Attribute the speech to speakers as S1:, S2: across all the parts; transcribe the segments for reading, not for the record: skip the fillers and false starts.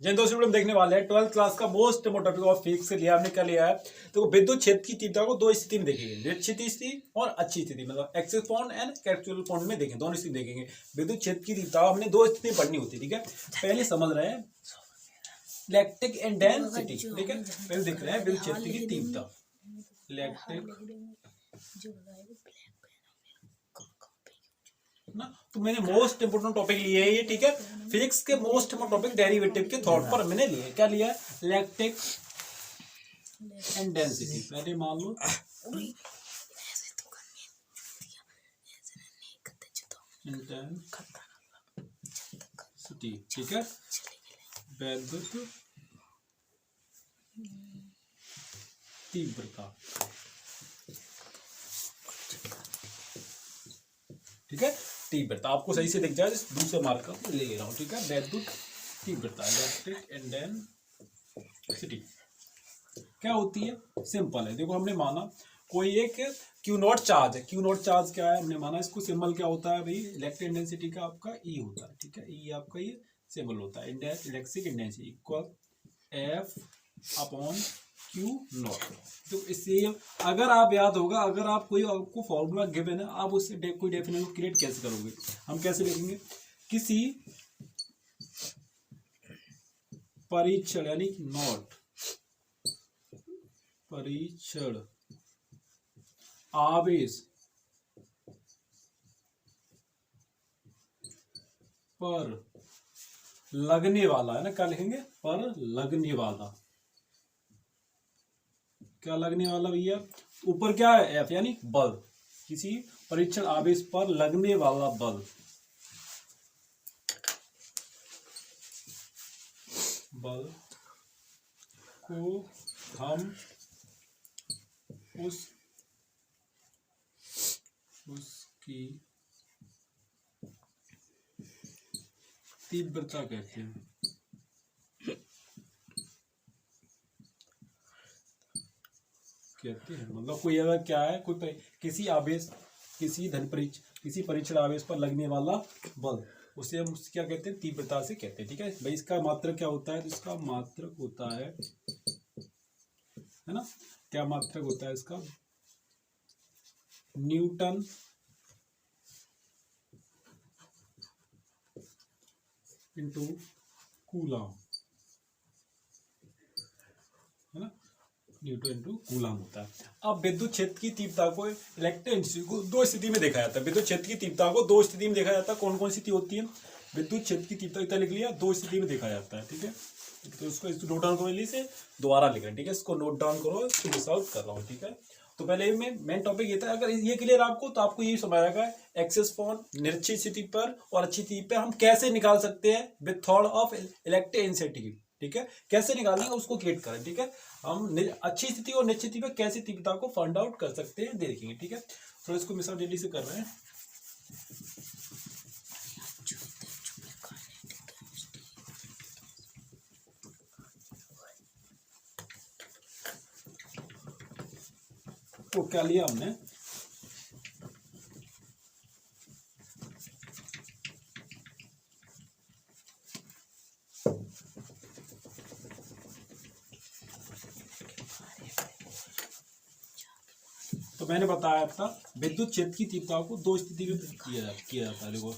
S1: जिन दोस्तों हम देखने वाले हैं 12th क्लास का most important topic of physics से लिया हमने क्या लिया है। तो विद्युत क्षेत्र की तीव्रता को दो स्थिति में देखेंगे, निश्चित स्थिति और अच्छी स्थिति, मतलब एक्सिस पॉइंट एंड कैप्चुअल पॉइंट में देखें, दोनों स्थिति देखेंगे। विद्युत क्षेत्र की तीव्रता हमने दो स्थिति में पढ़नी होती है, ठीक है। पहले समझ रहे हैं इलेक्ट्रिक एंड डेंसिटी, ठीक है। पहले देख रहे हैं विद्युत क्षेत्र की तीव्रता, इलेक्ट्रिक ना। तो मैंने मोस्ट इंपोर्टेंट टॉपिक लिए है ये, ठीक है। फिजिक्स के मोस्ट इंपोर्टेंट टॉपिक डेरिवेटिव के थॉट पर मैंने लिए, क्या लिया है, इलेक्ट्रिक एंड डेंसिटी। पहले मान लो इंटेंसिटी, ठीक है। विद्युत तीव्रता, ठीक है। तीव्रता आपको सही से दिख जाए, दूसरे मार्क का ले रहा हूँ, ठीक है। विद्युत तीव्रता, इलेक्ट्रिक एंड डेंसिटी क्या होती है, सिंपल है। देखो हमने माना कोई एक क्यू नॉट चार्ज है, क्यू नॉट चार्ज क्या है, हमने माना इसको सिंबल क्या होता है भाई, इलेक्ट्रिक इंटेंसिटी का आपका ई होता है, ठीक है। ई आपका ये सिंबल होता है, electric intensity equal F upon Q not. तो इससे अगर आप याद होगा, अगर आप कोई आपको फॉर्मूला गिवन है, आप उससे कोई डेफिनेशन क्रिएट कैसे करोगे, हम कैसे लिखेंगे, किसी परीक्षण यानी नॉट परीक्षण आवेश पर लगने वाला, है ना, क्या लिखेंगे, पर लगने वाला, क्या लगने वाला भैया, ऊपर क्या है एफ यानी बल, किसी परीक्षण आवेश पर लगने वाला बल, बल को हम उसकी तीव्रता कहते हैं। मतलब कोई अगर क्या है, कोई किसी आवेश, किसी परीक्षण आवेश पर लगने वाला बल, उसे हम क्या कहते हैं, तीव्रता से कहते हैं, ठीक है भाई। इसका मात्रक क्या होता है, तो इसका मात्रक होता है ना, क्या मात्रक होता है इसका, न्यूटन इंटू कूलम, है ना, न्यूटन इंटू कूलम होता है। अब विद्युत क्षेत्र की तीव्रता को इलेक्ट्रिक को दो स्थिति में देखा जाता है, विद्युत क्षेत्र की तीव्रता को दो स्थिति में देखा जाता है। कौन कौन सी होती है, विद्युत क्षेत्र की तीव्रता इतना लिख लिया, दो स्थिति में देखा जाता है, ठीक है। तो इसको नोट डाउन करो, से दोबारा लिख रहे हैं, ठीक है। इसको नोट डाउन करो, इसको सॉल्व कर रहा हूँ, ठीक है। तो पहले में मेन टॉपिक ये था, अगर ये क्लियर आपको, तो आपको ये समझ आएगा एक्सिस पॉइंट निश्चित स्थिति पर और अच्छी स्थिति पर हम कैसे निकाल सकते हैं विद ऑफ इलेक्ट्रिक इंटेंसिटी, ठीक है। कैसे निकालेंगे उसको क्रिएट करें, ठीक है। हम अच्छी स्थिति और निश्चित स्थिति पर कैसे तीव्रता को फाइंड आउट कर सकते हैं देखेंगे, ठीक है। तो इसको मिसाल जल्दी से कर रहे हैं। तो क्या लिया हमने, तो मैंने बताया था विद्युत क्षेत्र की तीव्रता को दो स्थिति में किया जाता है। देखो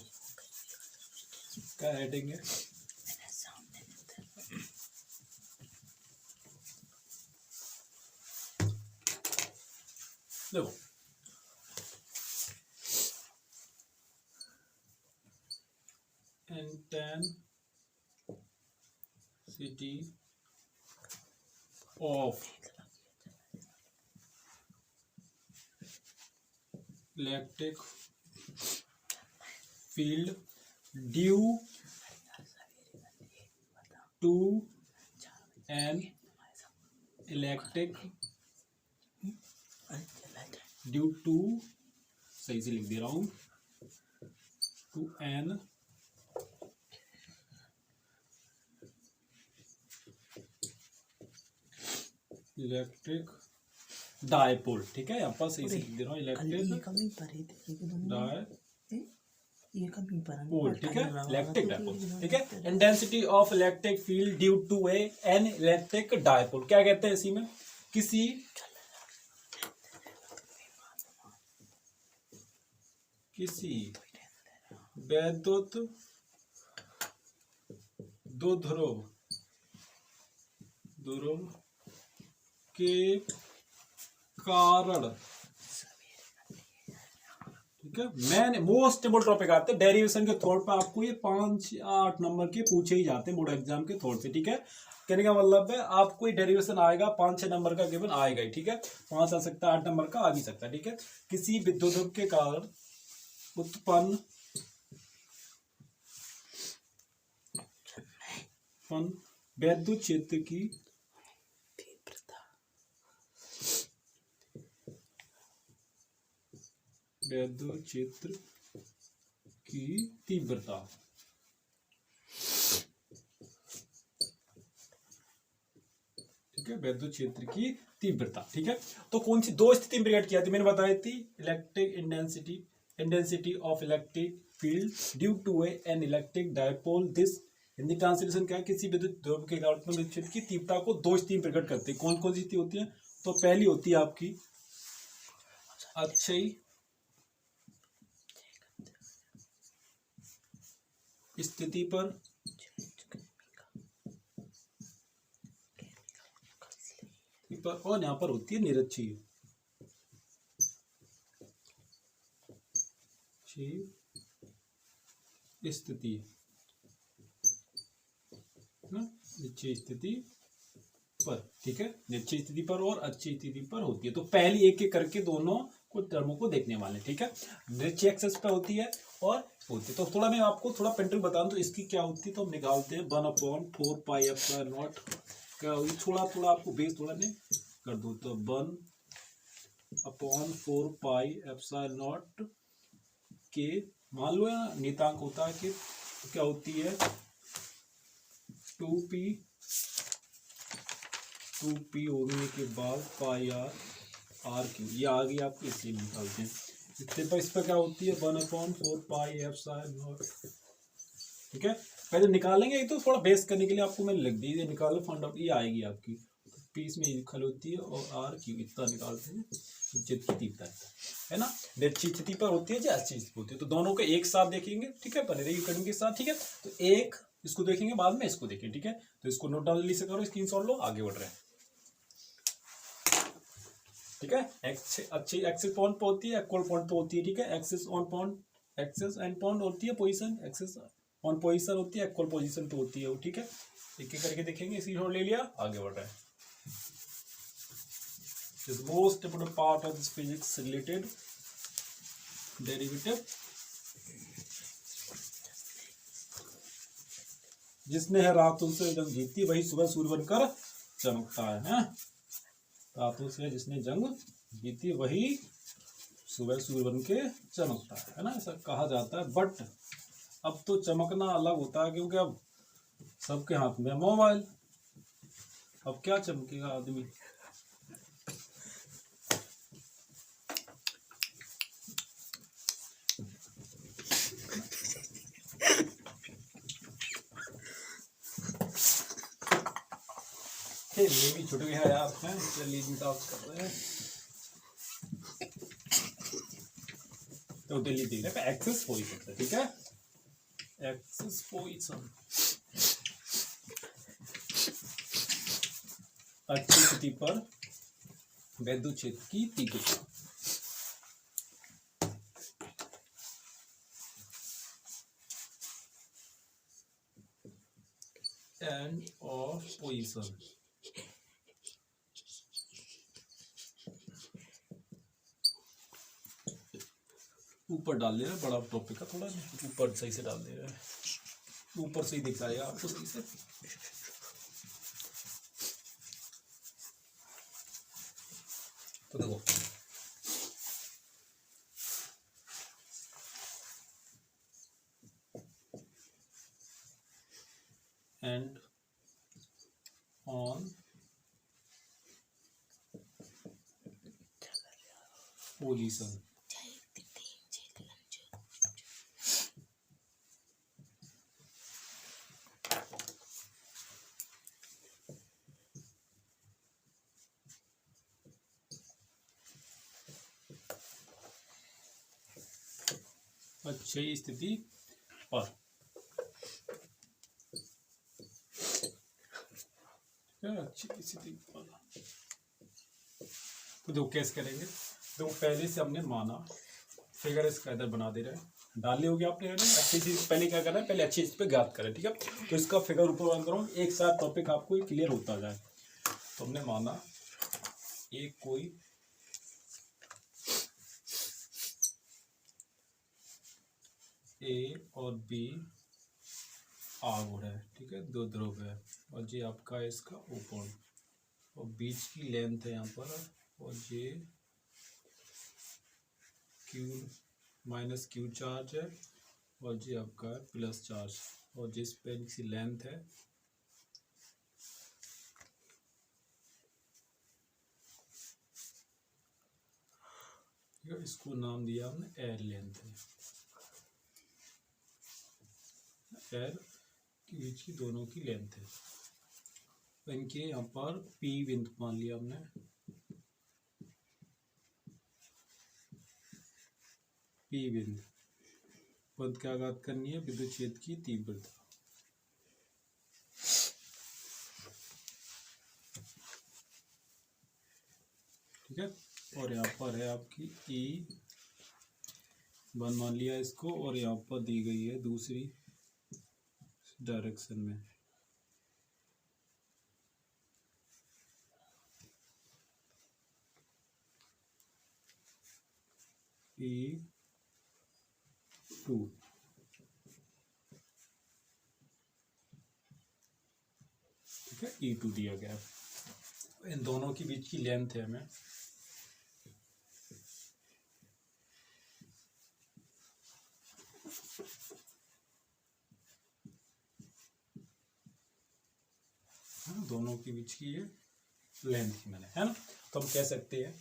S1: क्या हेडिंग है, देखो intensity of electric field due to an electric due to, सही से लिख दे रहा हूं, टू एन इलेक्ट्रिक डायपोल, ठीक है। यहाँ पर सही से लिख दे रहा हूँ, इलेक्ट्रिक पोल, ठीक है, इलेक्ट्रिक डायपोल, ठीक है। Intensity of electric field due to an electric dipole, क्या कहते हैं इसी में, किसी वैद्युत द्विध्रुव के कारण, ठीक है। मैंने मोस्ट इम्पोर्टेंट टॉपिक आते हैं डेरिवेशन के थॉट पे, आपको ये 5-8 नंबर के पूछे ही जाते हैं बोर्ड एग्जाम के थॉट से, ठीक है। कहने का मतलब है आपको ये डेरिवेशन आएगा 5-6 नंबर का गिवन आएगा ही, ठीक है। 5 आ सकता है, 8 नंबर का आ भी सकता है, ठीक है। किसी विद्युत के कारण उत्पन्न विद्युत क्षेत्र की विद्युत क्षेत्र की तीव्रता, ठीक है, विद्युत क्षेत्र की तीव्रता, ठीक है। तो कौन सी दो स्थिति में प्रकट किया थी, मैंने बताई थी, electric intensity of electric field due to an electric dipole. This Hindi translation क्या है, किसी विद्युत ध्रुव के कारण विद्युत क्षेत्र की तीव्रता को दो स्थिति में प्रकट करते हैं। कौन कौन सी स्थिति होती है, तो पहली होती है आपकी अक्षयी स्थिति पर, और यहां पर होती है निरक्षीय स्थिति, निश्चय स्थिति पर, ठीक है, निश्चय स्थिति पर और अच्छी स्थिति पर होती है। तो पहली एक एक करके दोनों को टर्मों को देखने वाले, ठीक है। निश्चय एक्सेस पे होती है और होती है, तो थोड़ा मैं आपको थोड़ा पेंटिंग बता दूं तो इसकी क्या होती है, तो हम निकालते हैं 1/4 पाई एप्सिलॉन नॉट, क्या होगी, थोड़ा थोड़ा आपको बेस थोड़ा नहीं कर दो, तो 1/4 पाई एप्सिलॉन नॉट के, मान लो नियतांक होता है कि क्या होती है 2p होने के बाद पाई आर क्यू, ये आ गई आपको, इसलिए निकालते हैं। इस पर क्या होती है 1/4 पाई एप्सिलॉन नॉट, ठीक है। पहले निकालेंगे, तो थोड़ा बेस करने के लिए आपको मैंने लिख दी, ये निकालो फाइंड आउट, ये आएगी आपकी, पी इसमें लिखल होती है और आर क्यू इतना निकालते हैं, जितनी तीव्रता है ना, निश्चित स्थिति पर होती है या अच्छी स्थिति होती है, तो दोनों को एक साथ देखेंगे, ठीक है, बने रहिए कटिंग के साथ, ठीक है। तो एक इसको देखेंगे, बाद में इसको देखेंगे, ठीक है। तो इसको नोट डाउन जल्दी से करो, स्क्रीनशॉट लो, आगे बढ़ रहे हैं, ठीक है। अच्छी एक्सिस पॉइंट पे होती है, इक्वल पॉइंट पे होती है, ठीक है। Axis on point, axis and point होती है पोजीशन, एक्सिस ऑन पोजीशन होती है, इक्वल पोजीशन पे होती है वो, ठीक है। एक एक करके देखेंगे, स्क्रीनशॉट ले लिया, आगे बढ़ रहे हैं। This most important part of this physics related derivative, जिसने है रातों से जंग जीती वही सुबह सूर्य बनकर चमकता है। रातों से जिसने जंग जीती वही सुबह सूर्य बन के चमकता है ना, ऐसा कहा जाता है। बट अब तो चमकना अलग होता है, क्योंकि अब सबके हाथ में मोबाइल, अब क्या चमकेगा आदमी। ये भी छुट गया यार, चलिए कर रहे हैं, तो डेली देख रहे हैं एक्सेस पोजीशन, ठीक है, एक्सेस पोजीशन, अच्छी स्थिति पर विद्युत क्षेत्र की तीव्रता, एंड ऑफ पोजीशन, ऊपर डाल दे रहा है, बड़ा टॉपिक का थोड़ा ऊपर सही से डाल दे रहा है, ऊपर से ही दिख रहा है आपको सही से। तो देखो एंड ऑन पोजीशन, अच्छी स्थिति पर, अच्छी स्थिति पर। तो देखो कैसे करेंगे, देखो पहले से हमने माना, फिगर इसका इधर बना दे रहे हैं, डाली होगी आपने, है ना। अच्छी चीज पहले क्या करना है, पहले अच्छी चीज पे याद करें, ठीक है। तो इसका फिगर ऊपर बंद करो, एक साथ टॉपिक आपको क्लियर होता जाए। तो हमने माना एक कोई ए और बी आग है, ठीक है, दो ध्रुव है, और ये आपका है इसका ओपन, और बीच की लेंथ है यहाँ पर, और ये क्यू माइनस क्यू चार्ज है, और ये आपका है प्लस चार्ज, और जिस पेन की लेंथ है इसको नाम दिया हमने एयर लेंथ है, एयर के बीच की दोनों की लेंथ है। तो इनके यहाँ पर पी बिंदु मान लिया हमने, पी बिंदु पद क्या ज्ञात करनी है, विद्युत क्षेत्र की तीव्रता, ठीक है। और यहाँ पर है आपकी ई वन मान लिया इसको, और यहाँ पर दी गई है दूसरी डायरेक्शन में ई टू, ठीक है, ई टू दिया गया। इन दोनों के बीच की लेंथ है हमें दोनों के बीच की ये लेंथ ही मैंने, है ना। तो हम कह सकते हैं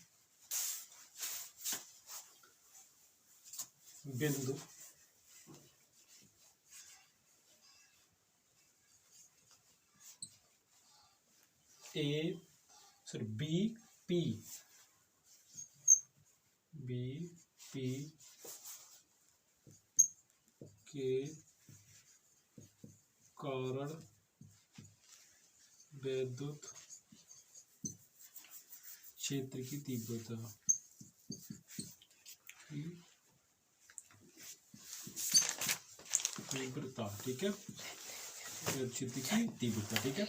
S1: बिंदु ए सॉरी बी पी के कारण विद्युत क्षेत्र की तीव्रता ठीक है, क्षेत्र की तीव्रता, ठीक है।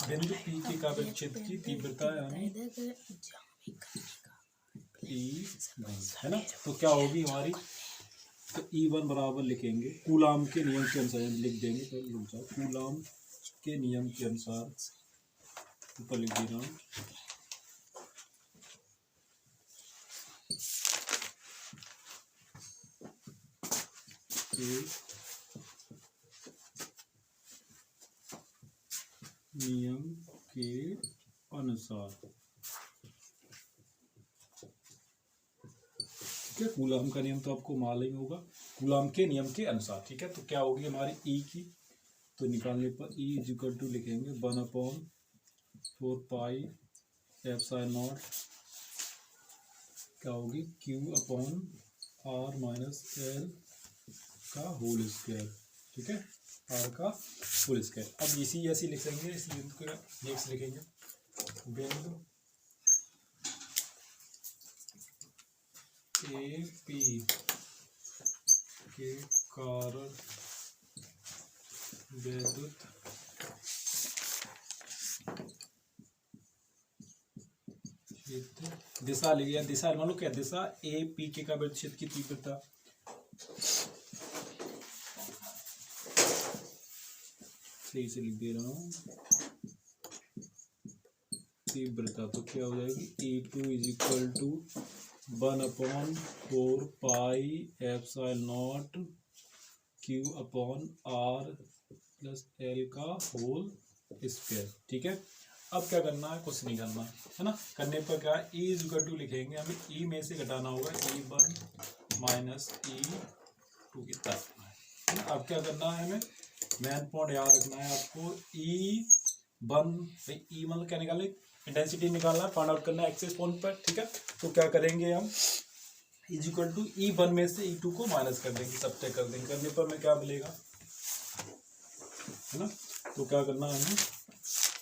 S1: बिंदु पी के काव्य क्षेत्र की तीव्रता यानी E1, है ना। तो क्या होगी हमारी, तो E1 बराबर लिखेंगे कूलाम के नियम के अनुसार, लिख देंगे, तो रुक जाओ, कूलाम के नियम के अनुसार ऊपर लिख दे रहा हूँ, नियम के अनुसार, ठीक है। कूलाम का नियम तो आपको मालूम होगा, कूलाम के नियम के अनुसार, ठीक है। तो क्या होगी हमारी ई की, तो निकालने पर ई इज इक्वल टू लिखेंगे 1/4πε0 क्या होगी Q upon R minus L का होल स्क्वायर, ठीक है, आर का होल स्क्वायर। अब इसी ऐसे लिख लेंगे, इस बिंदु को नेक्स्ट लिखेंगे, बिंदु ए पी के कारण विद्युत दिशा लिया, दिशा मान लो क्या, दिशा ए पी के का विद्युत क्षेत्र की तीव्रता, सही से लिख दे रहा हूँ, तीव्रता तो क्या हो जाएगी E2 is equal to 1/4πε0 Q upon R plus L का होल स्क्वायर, ठीक है। अब क्या करना है, कुछ नहीं करना है ना, करने पर क्या E इज इक्वल टू लिखेंगे, हमें E में से घटाना होगा E1 माइनस E2 की तरफ, है ना। अब क्या करना है, हमें मेन पॉइंट याद रखना है आपको, E1 E मतलब क्या निकालना, इंटेंसिटी निकालना है, फाइंड आउट करना है एक्सिस पॉइंट पर, ठीक है। तो क्या करेंगे हम, इज इक्वल टू E1 में से E2 को माइनस कर देंगे, सब्ट्रैक्ट कर देंगे। करने पर हमें क्या मिलेगा, है ना। तो क्या करना है हमें,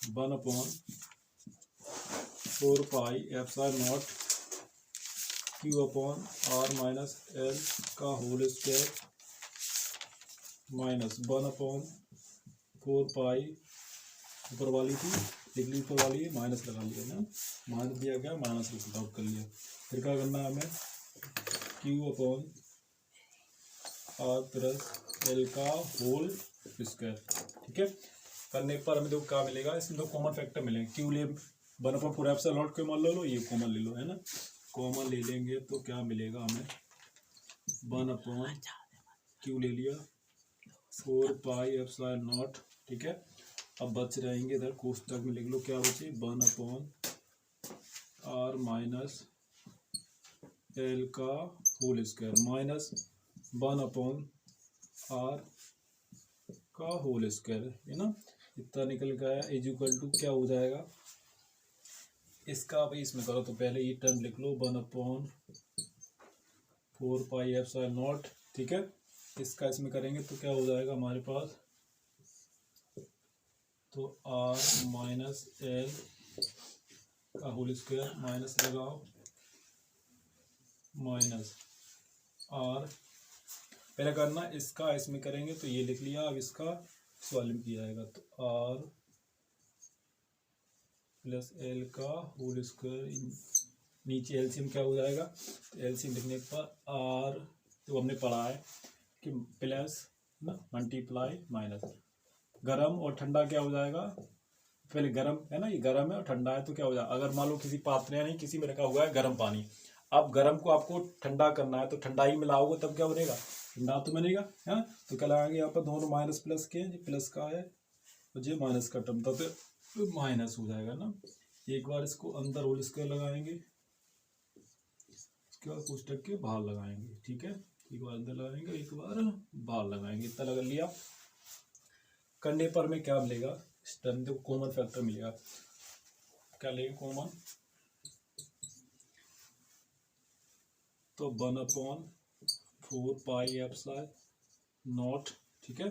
S1: 1/4πε0 Q/R - L का होल स्क्वायर माइनस 1/4π, ऊपर वाली थी लिख ली, ऊपर वाली माइनस लगा लिया ना, माइनस दिया गया, माइनस आउट कर लिया। फिर क्या करना है हमें, Q/R + L का होल स्क्वायर, ठीक है। करने पर हमें देखो क्या मिलेगा, इसमें दो कॉमन फैक्टर मिलेंगे। क्यू ले 1/4 कॉमन ले लो, ये कॉमन ले लो, है ना। कॉमन ले लेंगे तो क्या मिलेगा हमें, 1/Q ले लिया, 4πε0, ठीक है। अब बच रहेंगे इधर कोष्टक में लिख लो क्या बचे, 1/R - L का होल स्क्वायर माइनस 1/R का होल स्क्वायर, है ना। इतना निकल गया, इज इक्वल टू क्या हो जाएगा इसका, भाई इसमें करो तो पहले ये टर्म लिख लो, 1/4πε0, ठीक है। इसका इसमें करेंगे तो क्या हो जाएगा हमारे पास, तो R - L का होल स्क्वायर माइनस लगाओ, माइनस R, पहले करना इसका इसमें करेंगे तो ये लिख लिया। अब इसका सॉल्व किया जाएगा तो R + L का होल स्क्वायर, नीचे एलसीएम क्या हो जाएगा, तो एलसीएम लिखने पर R, तो हमने पढ़ा है कि प्लस ना मल्टीप्लाई माइनस, गरम और ठंडा क्या हो जाएगा, पहले गरम है ना, ये गरम है और ठंडा है तो क्या हो जाएगा, अगर मान लो किसी पात्र या नहीं किसी में रखा हुआ है गरम पानी, अब गरम को आपको ठंडा करना है तो ठंडा ही मिलाओगे तब क्या बनेगा, ठंडा तो बनेगा, है ना। तो क्या लगाएंगे यहाँ पर, दोनों माइनस प्लस के, प्लस का है और ये माइनस का टर्म था तो माइनस हो जाएगा ना। एक बार इसको अंदर होल स्क्वायर लगाएंगे, इसके बाद कोष्टक के बाहर लगाएंगे, ठीक है। एक बार अंदर लगाएंगे, एक बार बाहर लगाएंगे, इतना लगा लिया। करने पर में क्या मिलेगा, इस टर्म को कॉमन फैक्टर मिलेगा, क्या लेंगे कॉमन, तो 1/4πε0, ठीक है,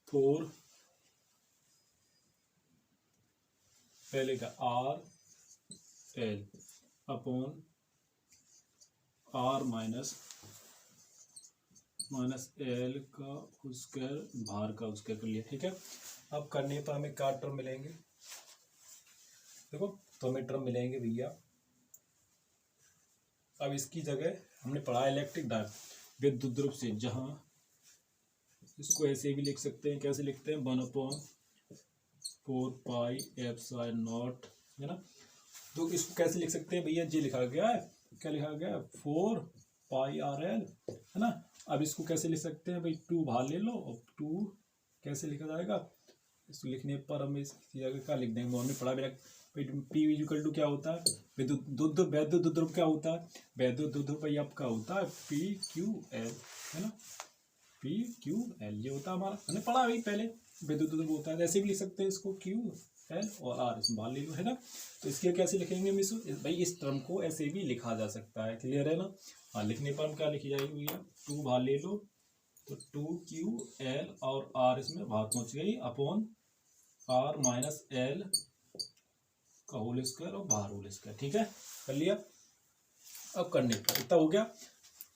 S1: 4 पहले का R L upon R minus L का स्क्वायर, बाहर का स्क्वायर कर लिया, ठीक है। अब करने पर हमें क्या टर्म मिलेंगे, देखो तो हमें टर्म मिलेंगे भैया, अब इसकी जगह हमने पढ़ा इलेक्ट्रिक डायोड विद्युत ध्रुव से, जहां इसको ऐसे भी लिख सकते हैं, कैसे लिखते हैं, 1/4πε0, है ना। तो इसको कैसे लिख सकते हैं भैया, ये लिखा गया है, क्या लिखा गया है, 4πRL, है ना। अब इसको कैसे लिख सकते हैं भाई, 2 बाहर ले लो और 2 कैसे लिखा जाएगा, इसको लिखने पर हम इसकी जगह क्या लिख देंगे, हमने पढ़ा मेरा P इक्वल टू क्या होता है, वैद्युत ध्रुव क्या होता है, वैद्युत ध्रुव भाई आपका होता है PQL, है ना, PQL ये होता है हमारा, हमने पढ़ा भाई पहले, विद्युत ध्रुव होता है, ऐसे भी लिख सकते हैं इसको QL और R, इसमें बाहर ले लो, है ना। तो इसके कैसे लिखेंगे मिस भाई, इस टर्म को ऐसे भी लिखा जा सकता है, क्लियर है ना। हाँ, लिखने पर हम क्या लिखी जाएगी भैया, 2 बाहर ले लो तो 2QL और R इसमें बाहर पहुंच गई, अपॉन R माइनस L का होल स्क्वायर और बाहर होल स्क्वायर, ठीक है, कर लिया। अब करने पर इतना हो गया,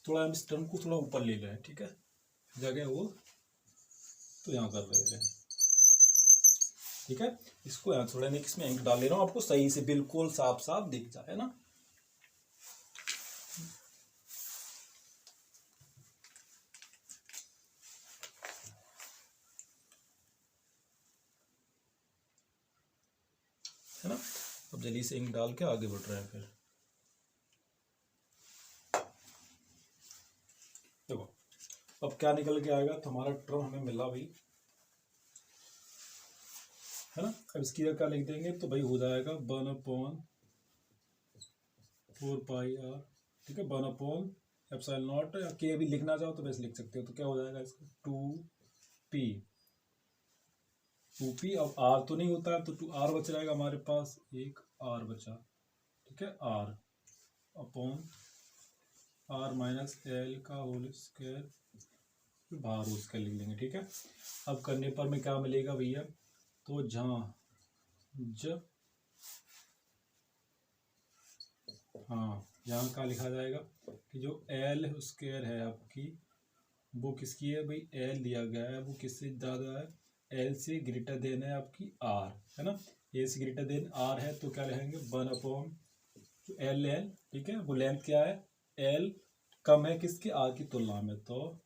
S1: थोड़ा हम इस टर्म को थोड़ा ऊपर ले रहे हैं, ठीक है, जगह वो तो यहाँ कर रहे हैं, ठीक है। इसको यहाँ थोड़ा नहीं, इसमें इंक डाल ले रहा हूँ, आपको सही से बिल्कुल साफ साफ दिख जाए ना। है ना, अब जल्दी से इंक डाल के आगे बढ़ रहे हैं। फिर देखो अब क्या निकल के आएगा, तो हमारा टर्म हमें मिला भाई, है ना। अब इसकी जगह क्या लिख देंगे, तो भाई हो जाएगा 1/4πR, ठीक है, 1/ε0, या के भी लिखना चाहो तो वैसे लिख सकते हो, तो क्या हो जाएगा इसका 2P, अब R तो नहीं होता है तो 2R बच जाएगा हमारे पास, एक R बचा, ठीक ठीक है, R upon R minus L का होल स्क्वायर, बाहर होल स्क्वायर लिख लेंगे। ठीक है, अब करने पर में क्या मिलेगा भैया, तो जहाँ ज हाँ यहाँ का लिखा जाएगा कि जो एल स्क्वायर है आपकी, वो किसकी है भाई, एल दिया गया है, वो किससे ज़्यादा है, एल से ग्रेटर देन है आपकी आर, है ना, ए से ग्रेटर देन आर है, तो क्या लिखेंगे 1 अपॉन एल एल, ठीक है, वो लेंथ क्या है, एल कम है किसकी, आर की तुलना में, तो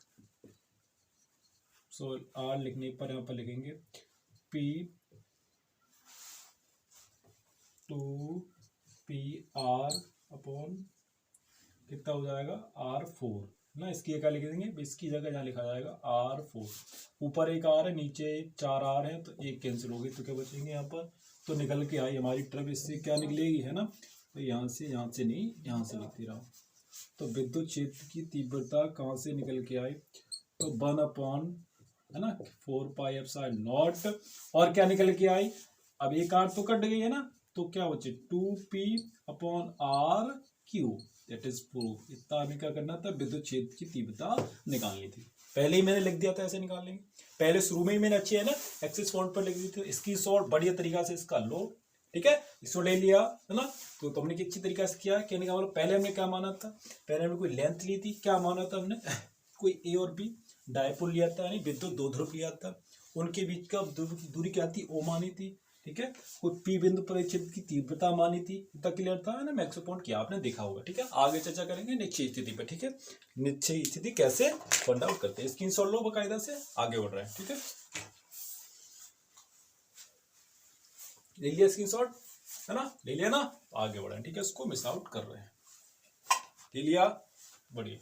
S1: सो आर लिखने पर यहाँ पर लिखेंगे P two P R upon कितना हो जाएगा R4 ना, इसकी क्या लिख देंगे, इसकी जगह यहाँ लिखा जाएगा R4, ऊपर एक आर है नीचे 4 आर है, तो एक कैंसिल हो गई, तो क्या बचेंगे यहाँ पर, तो निकल के आई हमारी ट्रिप, इससे क्या निकलेगी, है ना, तो यहाँ से नहीं, यहाँ से लिखती रहा। तो विद्युत क्षेत्र की तीव्रता कहाँ से निकल के आई, तो 1 अपॉन, है ना, 4πε0, और क्या निकल के आई, अब एक आर तो कट गई है ना, तो क्या बचे 2p/r3, दैट इज प्रूफ। इतना हमें क्या करना था, विद्युत क्षेत्र की तीव्रता निकालनी थी, पहले ही मैंने लिख दिया था ऐसे निकाल लेंगे, पहले शुरू में ही मैंने अच्छी है ना एक्सेस फॉन्ट पर लिख दी थी, इसकी शॉर्ट बढ़िया तरीका से इसका लो, ठीक है, इसको ले लिया, है ना, तो हमने अच्छी तरीका से किया, कहने का मतलब पहले हमने क्या माना था, पहले हमने कोई लेंथ ली थी, क्या माना था हमने कोई ए और बी डायपोल लिया था, यानी विद्युत दो ध्रुव लिया था, उनके बीच का दूरी क्या थी, ओ मानी थी, ठीक है, कोई पी बिंदु पर क्षेत्र की तीव्रता मानी थी, इतना क्लियर था, है ना, मैक्सो पॉइंट किया आपने देखा होगा। ठीक है, आगे चर्चा करेंगे निश्चय स्थिति पर। ठीक है, निश्चय स्थिति कैसे फाइंड आउट करते हैं, स्क्रीनशॉट लो बकायदा से, आगे बढ़ रहे हैं। ठीक है, ले लिया स्क्रीनशॉट, है ना, ले लिया ना, आगे बढ़े। ठीक है, इसको मिस आउट कर रहे हैं, ले लिया, बढ़िया।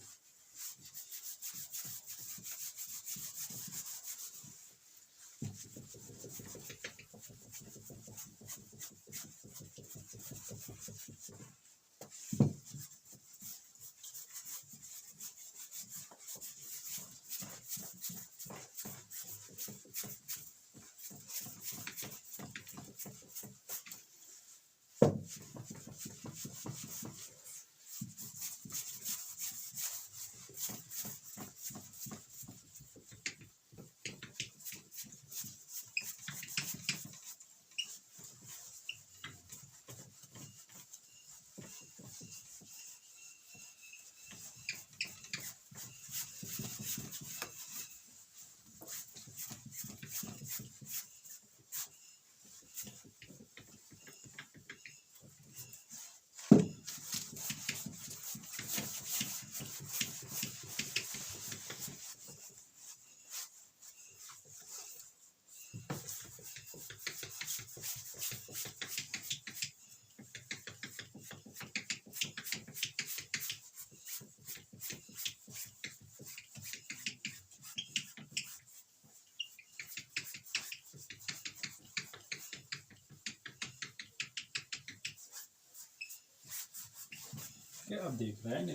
S1: अब देख रहे हैं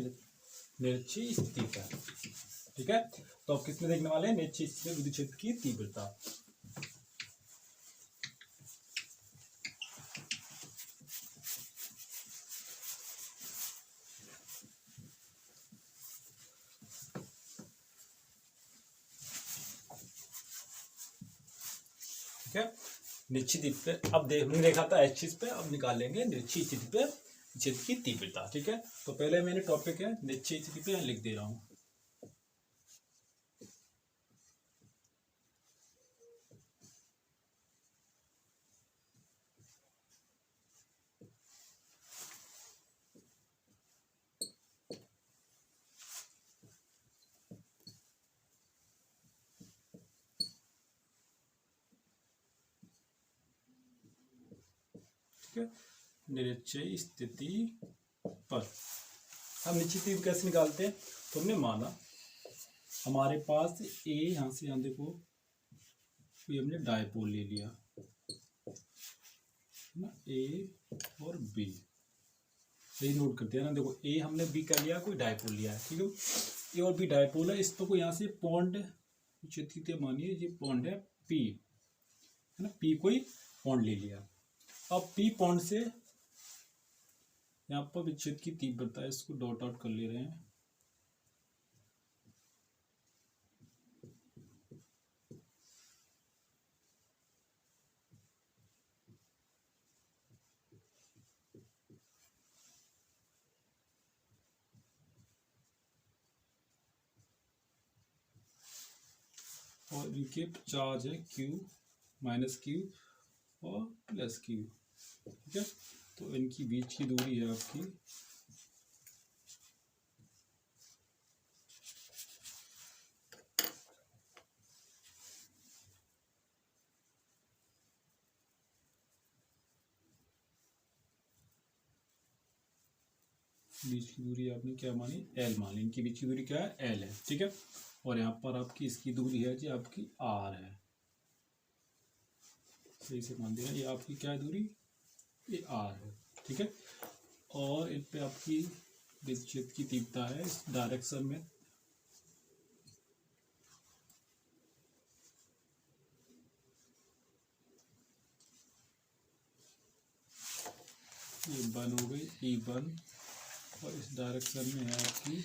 S1: निश्चय स्थिति का। ठीक है, तो अब किसमें देखने वाले हैं, निश्चय स्थिति में विद्युत क्षेत्र की तीव्रता। ठीक है, निश्चित स्थिति पे अब हमने देखा था एच पे, अब निकाल लेंगे निश्चित स्थिति पे क्षेत्र की तीव्रता। ठीक है, तो पहले मैंने टॉपिक है निश्चित स्थिति पे लिख दे रहा हूं। निश्चय स्थिति पर हम निश्चित स्थिति कैसे निकालते हैं, तो हमने माना हमारे पास ए, यहां से यहां देखो कोई हमने डायपोल ले लिया ना, ए और बी, सही नोट करते हैं ना, देखो ए हमने बी कर लिया, कोई डायपोल लिया है, ठीक है, ए और बी डायपोल है, इस तो को यहाँ से पॉन्ड चित्र मानिए, ये पॉन्ड है पी, है ना, पी कोई पॉन्ड ले लिया, अब पी पॉन्ड से यहाँ पर विच्छेद की तीव्रता है, इसको डॉट आउट कर ले रहे हैं। और इनके चार्ज है Q माइनस Q और प्लस Q, ठीक है। तो इनकी बीच की दूरी है आपकी आपने क्या मानी, L मान ली। इनकी बीच की दूरी क्या है, L है, ठीक है। और यहाँ पर आपकी इसकी दूरी है जी आपकी R है, सही से मान दिया। ये आपकी क्या है दूरी, ये R है, ठीक है। और इन पे आपकी विच्छेद की तीव्रता है इस डायरेक्शन में, ये 1 हो गई E1, और इस डायरेक्शन में है आपकी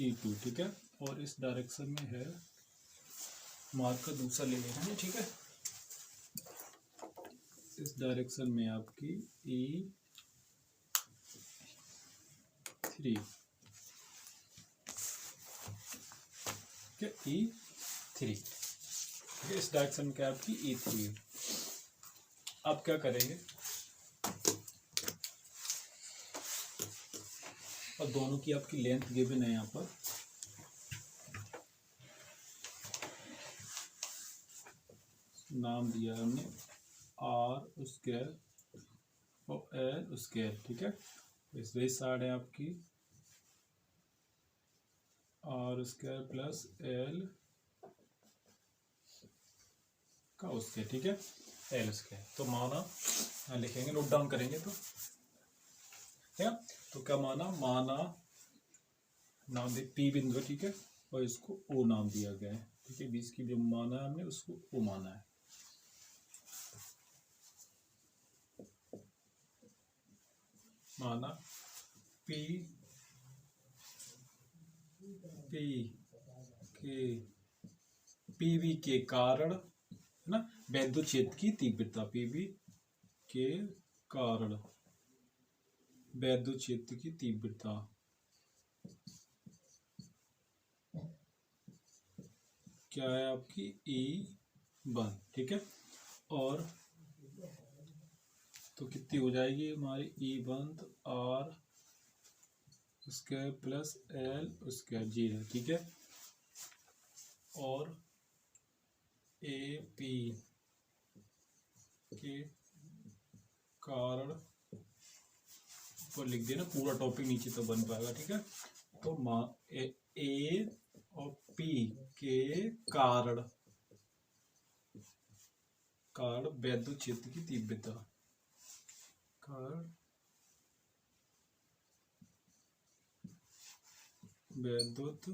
S1: E2, ठीक है। और इस डायरेक्शन में है, मार्कर दूसरा ले लेना है, ठीक है। इस डायरेक्शन में आपकी E3, ठीक है, E3, ठीक है। इस डायरेक्शन में क्या आपकी E3। अब क्या करेंगे, और दोनों की आपकी लेंथ गिवन है यहाँ पर, नाम दिया हमने R स्क्वायर और L स्क्वायर, ठीक है। इस वही साइड है आपकी R स्क्वायर प्लस L का स्क्वायर, ठीक है, L स्क्वायर। तो माना लिखेंगे, नोट डाउन करेंगे तो, ठीक है। तो क्या माना, नाम दे P बिंदु, ठीक है, और इसको O नाम दिया गया है, ठीक है। बीच की जो माना है हमने उसको O माना है। माना P PV के कारण, है ना, वैद्युत क्षेत्र की तीव्रता, PV के कारण वैद्युत क्षेत्र की तीव्रता क्या है आपकी E1, ठीक है। और तो कितनी हो जाएगी हमारी E1 R square plus L square 0, ठीक है। और AP के कारण ऊपर लिख देना, पूरा टॉपिक नीचे तो बन पाएगा, ठीक है। तो A और P के कारण वैद्युत क्षेत्र की तीव्रता, कारण वैद्युत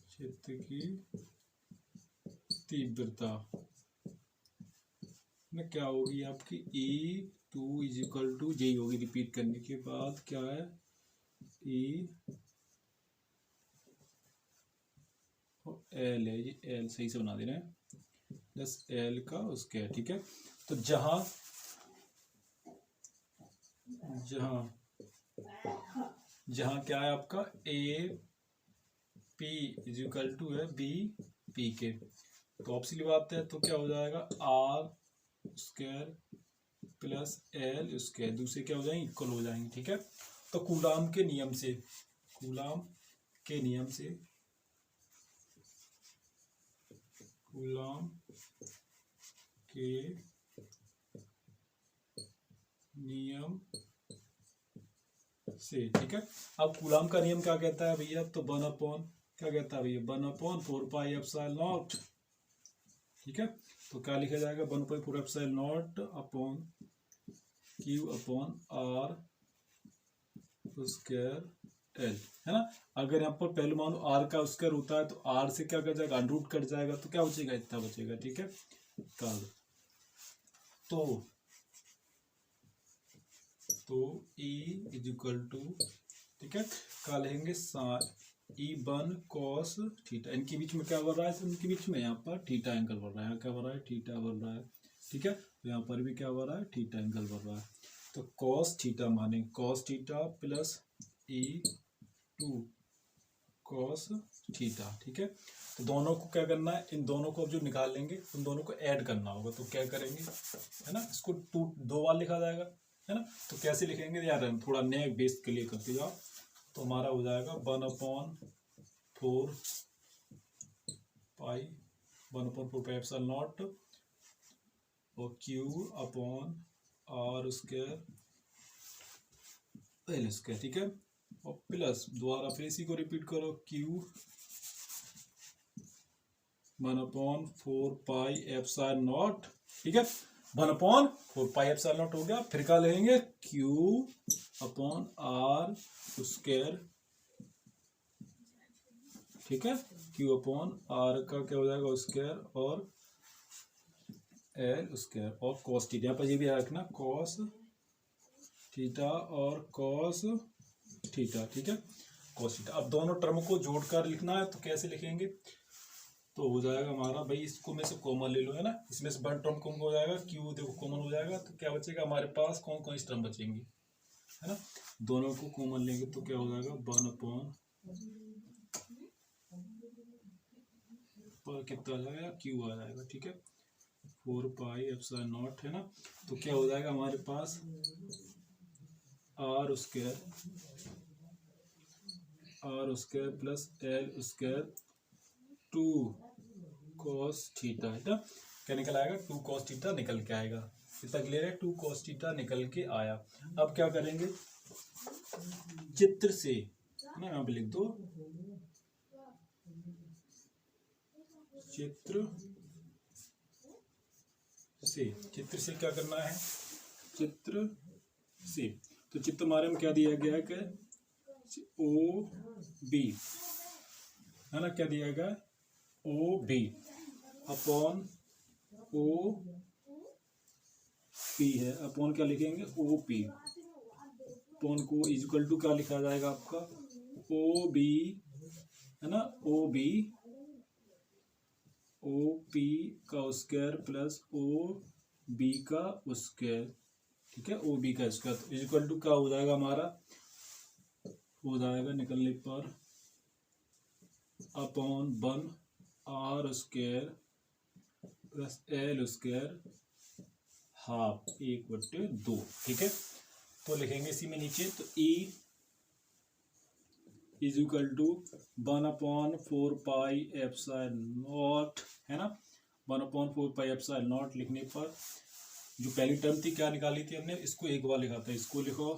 S1: क्षेत्र की तीव्रता में क्या होगी आपकी E2 इजिकल टू J होगी। रिपीट करने के बाद क्या है, E और L है, ये L सही से बना दे रहे हैं, प्लस L का स्क्वायर, ठीक है। तो जहां क्या है आपका AP इजिकल टू है BP के, तो ऑप्शनली बात है, तो क्या हो जाएगा R square plus L square, दूसरे क्या हो जाएंगे, इक्वल हो जाएंगे, ठीक है। तो कूलाम के नियम से ठीक है। अब कूलाम का नियम क्या कहता है भैया, तो 1 अपॉन क्या कहता है भैया, 1 अपॉन 4 पाई एप्सिलॉन नॉट, ठीक है। तो क्या लिखा जाएगा, 1/4 epsilon nought upon Q upon R square L, है ना। अगर यहाँ पर पहले मानो आर का स्क्वायर होता है तो आर से क्या कट जाएगा, अंडर कट जाएगा, तो क्या बचेगा, इतना बचेगा, ठीक है। कल तो ई इज इक्वल टू, ठीक है, क्या लिखेंगे, ई बन कॉस थीटा, इनके बीच में क्या बढ़ रहा है, इनके बीच में यहाँ पर थीटा एंगल बढ़ रहा है, क्या बढ़ रहा है, थीटा बढ़ रहा है, ठीक है। तो यहाँ पर भी क्या बढ़ रहा है, थीटा एंगल बढ़ रहा है। तो कॉस थीटा माने cos theta plus E two cos theta, ठीक है। तो दोनों को क्या करना है, इन दोनों को अब जो निकाल लेंगे उन दोनों को ऐड करना होगा, तो क्या करेंगे, है ना, इसको दो बार लिखा जाएगा, है ना। तो कैसे लिखेंगे यार, हम थोड़ा नए बेस के लिए करते जाओ। तो हमारा हो जाएगा 1/4 पाई 1/4 पाई एप्सिलॉन नॉट और Q upon R square L square, ठीक है। और प्लस दोबारा फिर इसी को रिपीट करो, क्यू 1/4 पाई एप्सिलॉन नॉट, ठीक है। 1/4 पाई एप्सिलॉन नॉट हो गया, फिर क्या लेंगे, क्यू अपॉन आर स्क्वायर, ठीक है। क्यू अपॉन आर का क्या हो जाएगा, स्क्वायर और एल स्क्वायर और कॉस थीटा, यहाँ पर ये भी रखना कॉस थीटा और कॉस थीटा, ठीक है, कॉस थीटा। अब दोनों टर्म को जोड़कर लिखना है, तो कैसे लिखेंगे, तो हो जाएगा हमारा, भाई इसको में से कॉमन ले लो, है ना, इसमें से वन टर्म कॉमन हो जाएगा, क्यू देखो कॉमन हो जाएगा, तो क्या बचेगा हमारे पास, कौन कौन सी टर्म बचेंगी, है ना। दोनों को कॉमन लेंगे तो क्या हो जाएगा, 1/, पर कितना आ जाएगा, क्यू आ जाएगा, ठीक है, 4 पाई एप्सिलॉन नॉट, है ना। तो क्या हो जाएगा हमारे पास, R square plus L square 2 cos theta, है ना। क्या निकल आएगा, 2 कॉस थीटा निकल के आएगा, इतना क्लियर है, 2 कॉस थीटा निकल के आया। अब क्या करेंगे, चित्र से, है ना, यहाँ पे लिख दो, चित्र से क्या करना है, चित्र से, तो चित्र हमारे में क्या दिया गया है कि ओ बी, है ना, क्या दिया गया, O B upon O P है, अपॉन क्या लिखेंगे, ओ पी, अपॉन को इक्वल टू क्या लिखा जाएगा आपका, ओ बी, है ना, ओ पी का स्क्वायर प्लस ओ बी का स्क्वायर, ठीक है, ओ बी का स्क्वायर, तो इक्वल टू क्या हो जाएगा हमारा, हो जाएगा निकलने पर upon 1 R square plus L square half 1/2, ठीक है। तो लिखेंगे इसी में नीचे, तो ई is equal to 1/4 pi epsilon nought, है ना, 1/4 पाई एप्सिलॉन नॉट लिखने पर जो पहली टर्म थी क्या निकाली थी हमने, इसको एक बार लिखा था, इसको लिखो,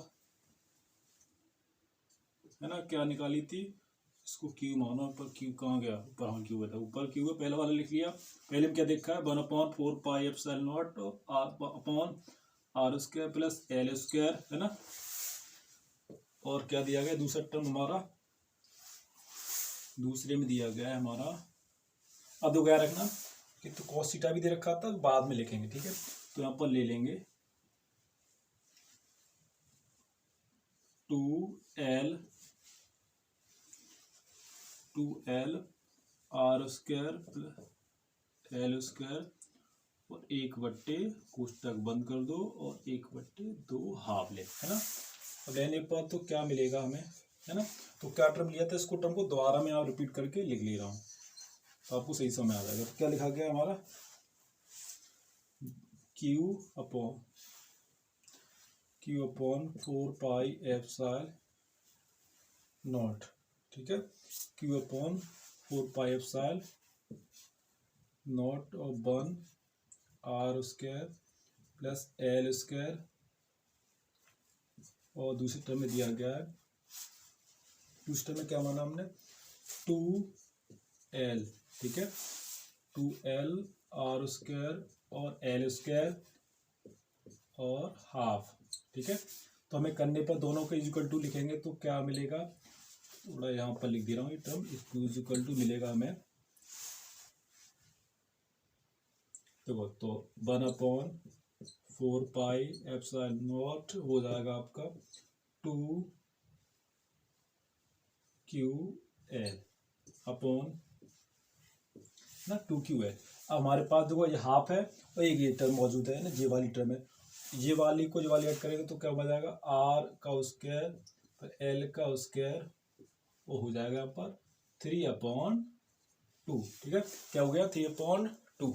S1: है ना, क्या निकाली थी, इसको क्यू मानो, पर क्यू कहाँ गया, ऊपर, हाँ क्यू था, ऊपर क्यू है, पहले वाला लिख लिया। पहले में क्या देखा है, 1/4 pi epsilon nought upon R square plus L square, है ना। और क्या दिया गया दूसरा टर्म हमारा, दूसरे में दिया गया है हमारा, अब दो क्या रखना कि तो कॉस थीटा भी दे रखा था, बाद में लिखेंगे, ठीक है। तो यहाँ पर ले लेंगे 2L are square L square और 1/, कोष्टक बंद कर दो, और 1/2 हाफ ले, है ना। अब लेने पर तो क्या मिलेगा हमें, है ना, तो क्या टर्म लिया था, इसको टर्म को दोबारा मैं यहाँ रिपीट करके लिख ले रहा हूँ, तो आपको सही समझ आ जाएगा। तो क्या लिखा गया हमारा, Q upon 4 pi epsilon nought, ठीक है, Q upon 4 pi epsilon nought और 1 R square plus L square, और दूसरी टर्म में दिया गया है, दूसरे टर्म में क्या माना हमने, 2L, ठीक है, 2L आर स्क्वायर और एल स्क्वायर और हाफ, ठीक है। तो हमें करने पर दोनों का इक्वल टू लिखेंगे तो क्या मिलेगा, थोड़ा यहाँ पर लिख दे रहा हूँ ये term, Q is equal to मिलेगा हमें, देखो तो 1/4 पाई एप्सिलॉन नॉट हो जाएगा आपका 2QL अपॉन ना 2QL। अब हमारे पास देखो ये हाफ है और एक ये टर्म मौजूद है ना, ये वाली टर्म है, ये वाली को जो वाली ऐड करेंगे तो क्या बन जाएगा R का स्क्वायर पर L का स्क्वायर, वो हो जाएगा यहाँ पर 3/2। ठीक है, क्या हो गया 3/2।